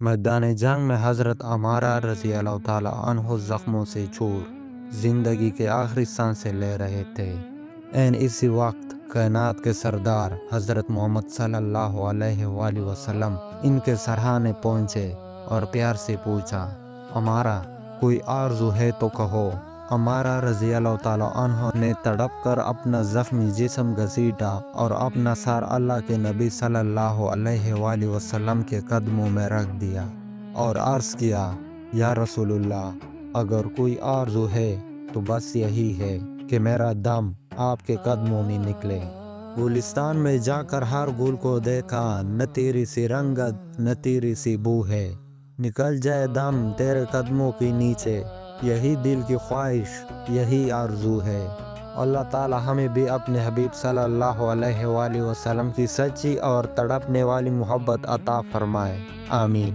میدان جنگ میں حضرت عمارہ رضی اللہ تعالیٰ عنہ زخموں سے چور زندگی کے آخری سانسیں لے رہے تھے۔ اسی وقت کائنات کے سردار حضرت محمد صلی اللہ علیہ وآلہ وسلم ان کے سرہانے پہنچے اور پیار سے پوچھا، عمارہ کوئی آرزو ہے تو کہو۔ عمارہ رضی اللہ تعالیٰ عنہ نے تڑپ کر اپنا زخمی جسم گھسیٹا اور اپنا سر اللہ کے نبی صلی اللہ علیہ وآلہ وسلم کے قدموں میں رکھ دیا اور عرض کیا، یا رسول اللہ، اگر کوئی آرزو ہے تو بس یہی ہے کہ میرا دم آپ کے قدموں میں نکلے۔ گلستان میں جا کر ہر گل کو دیکھا، نہ تیری سی رنگت نہ تیری سی بو ہے، نکل جائے دم تیرے قدموں کے نیچے، یہی دل کی خواہش یہی آرزو ہے۔ اللہ تعالی ہمیں بھی اپنے حبیب صلی اللہ علیہ وآلہ وسلم کی سچی اور تڑپنے والی محبت عطا فرمائے، آمین۔